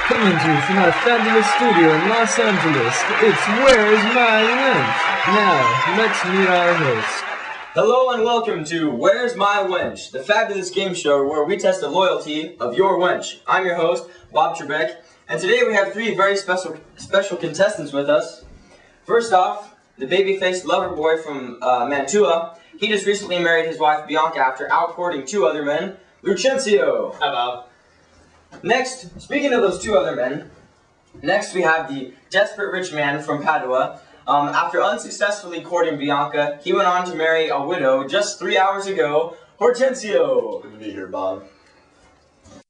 Coming to you from our fabulous studio in Los Angeles, it's Where's My Wench? Now, let's meet our host. Hello and welcome to Where's My Wench, the fabulous game show where we test the loyalty of your wench. I'm your host, Bob Trebek, and today we have three very special contestants with us. First off, the baby-faced lover boy from Mantua. He just recently married his wife Bianca after out-courting two other men, Lucentio. Hi, Bob. Next, speaking of those two other men, next we have the desperate rich man from Padua. After unsuccessfully courting Bianca, he went on to marry a widow just 3 hours ago, Hortensio. Good to be here, Bob.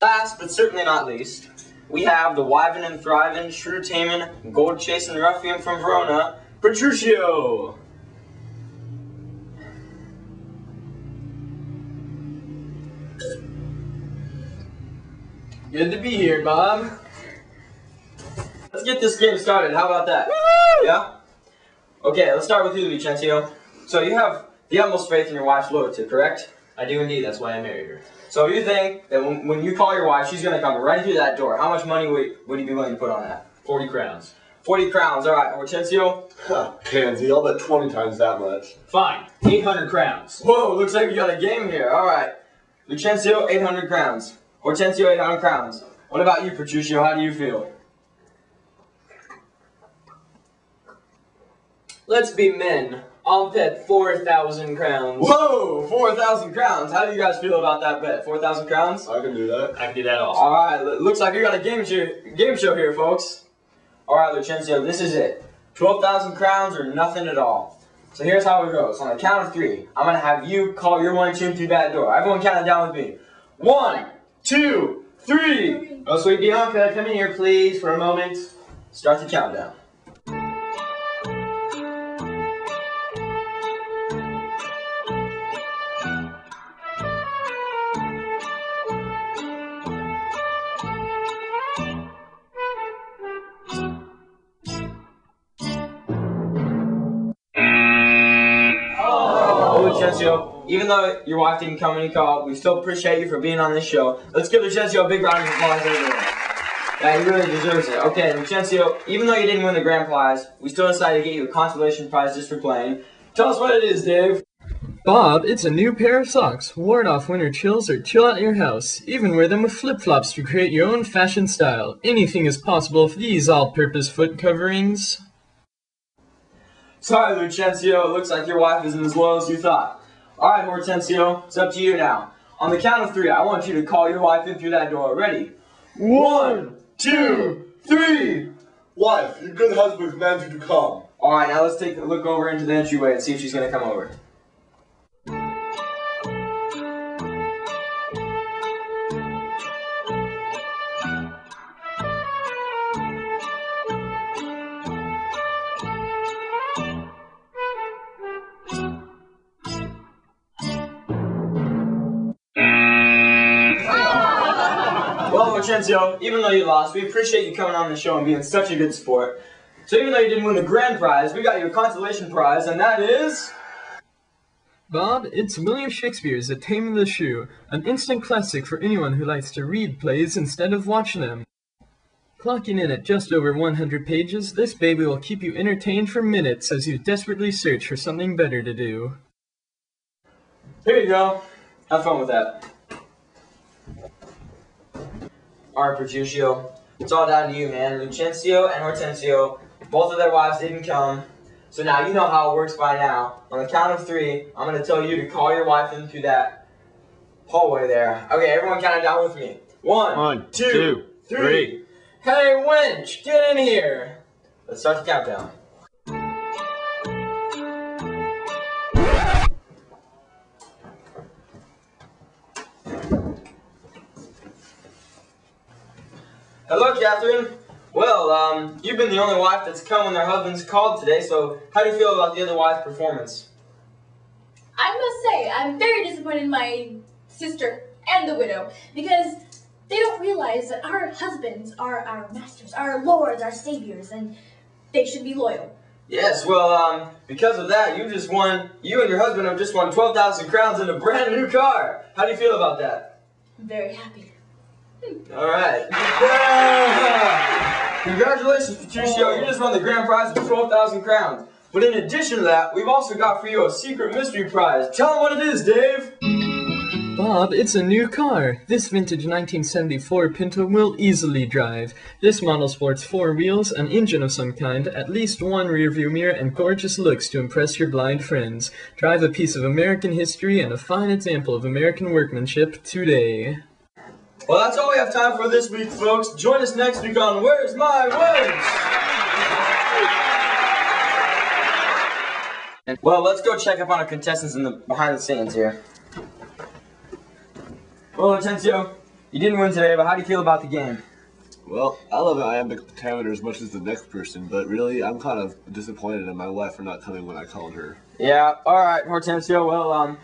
Last, but certainly not least, we have the wiving and thriving, Shrew taming, gold chasing ruffian from Verona, Petruchio. Good to be here, Bob. Let's get this game started. How about that? Woo! Yeah? Okay, let's start with you, Lucentio. So you have the utmost faith in your wife's loyalty, correct? I do indeed. That's why I married her. So you think that when you call your wife, she's going to come right through that door. How much money would you be willing to put on that? 40 crowns. 40 crowns. All right, Hortensio? Pansy, I'll bet 20 times that much. Fine. 800 crowns. Whoa, looks like we got a game here. All right. Lucentio, 800 crowns. Hortensio, 800 crowns. What about you, Petruchio? How do you feel? Let's be men. I'll bet 4,000 crowns. Whoa, 4,000 crowns. How do you guys feel about that bet? 4,000 crowns? I can do that. I can do that also. All right, looks like we got a game show here, folks. All right, Lucentio, this is it. 12,000 crowns or nothing at all. So here's how it goes. On the count of three, I'm going to have you call your one tune through that door. Everyone count it down with me. 1, 2, 3. Oh, sweet Bianca, come in here, please, for a moment. Start the countdown. Lucentio, even though your wife didn't come when you called, we still appreciate you for being on this show. Let's give Lucentio a big round of applause, everyone. Yeah, he really deserves it. Okay, Lucentio, even though you didn't win the grand prize, we still decided to get you a consolation prize just for playing. Tell us what it is, Dave. Bob, it's a new pair of socks. Ward off winter chills or chill out your house. Even wear them with flip-flops to create your own fashion style. Anything is possible with these all-purpose foot coverings. Sorry, Lucentio, it looks like your wife isn't as loyal as you thought. Alright, Hortensio, it's up to you now. On the count of three, I want you to call your wife in through that door. Ready? 1, 2, 3. Wife, your good husband commands you to come. Alright, now let's take a look over into the entryway and see if she's going to come over. Well, Lucentio, even though you lost, we appreciate you coming on the show and being such a good sport. So even though you didn't win the grand prize, we got you a consolation prize, and that is... Bob, it's William Shakespeare's The Taming of the Shrew, an instant classic for anyone who likes to read plays instead of watch them. Clocking in at just over 100 pages, this baby will keep you entertained for minutes as you desperately search for something better to do. Here you go. Have fun with that. Alright, Petruchio, it's all down to you, man. Lucentio and Hortensio, both of their wives didn't come. So now you know how it works by now. On the count of three, I'm going to tell you to call your wife in through that hallway there. Okay, everyone count it down with me. 1, 2, 3. Hey, wench, get in here. Let's start the countdown. Hello, Catherine. Well, you've been the only wife that's come when their husband's called today, so how do you feel about the other wife's performance? I must say, I'm very disappointed in my sister and the widow, because they don't realize that our husbands are our masters, our lords, our saviors, and they should be loyal. Yes, well, because of that, you and your husband have just won 12,000 crowns in a brand new car. How do you feel about that? I'm very happy. Alright. Yeah! Congratulations, Patricio. You just won the grand prize of 12,000 crowns. But in addition to that, we've also got for you a secret mystery prize. Tell them what it is, Dave. Bob, it's a new car. This vintage 1974 Pinto will easily drive. This model sports 4 wheels, an engine of some kind, at least one rearview mirror, and gorgeous looks to impress your blind friends. Drive a piece of American history and a fine example of American workmanship today. Well, that's all we have time for this week, folks. Join us next week on Where's My Wish? Well, let's go check up on our contestants in the behind the scenes here. Well, Hortensio, you didn't win today, but how do you feel about the game? Well, I love iambic pentameter as much as the next person, but really, I'm kind of disappointed in my wife for not coming when I called her. Yeah, alright, Hortensio, well,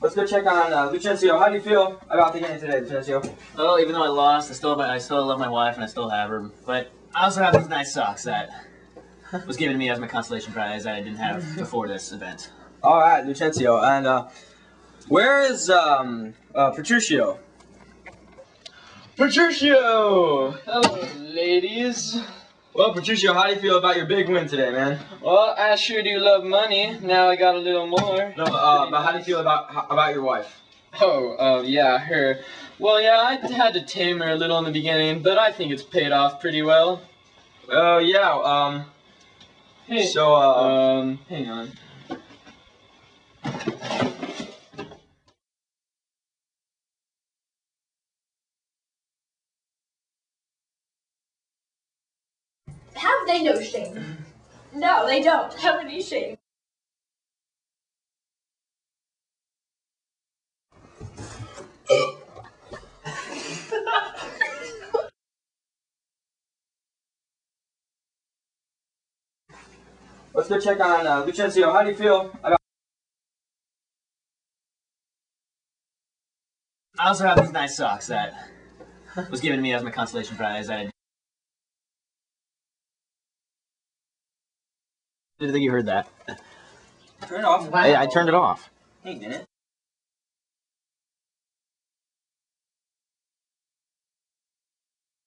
let's go check on Lucencio. How do you feel about the game today, Lucencio? Well, even though I lost, I still love my wife and I still have her. But I also have these nice socks that was given to me as my consolation prize that I didn't have before this event. Alright, Lucencio, and where is Patricio? Patricio! Hello, ladies. Well, Patricio, how do you feel about your big win today, man? Well, I sure do love money. Now I got a little more. No, but how do you feel about your wife? Oh, yeah, her. Well, yeah, I had to tame her a little in the beginning, but I think it's paid off pretty well. Yeah, Hey, so, hang on. Have they no shame? No, they don't have any shame. let's go check on Lucencio. How do you feel about... I also have these nice socks that was given to me as my consolation prize that I didn't think you heard that. Turn it off. Hey, I turned it off. Hey, didn't it?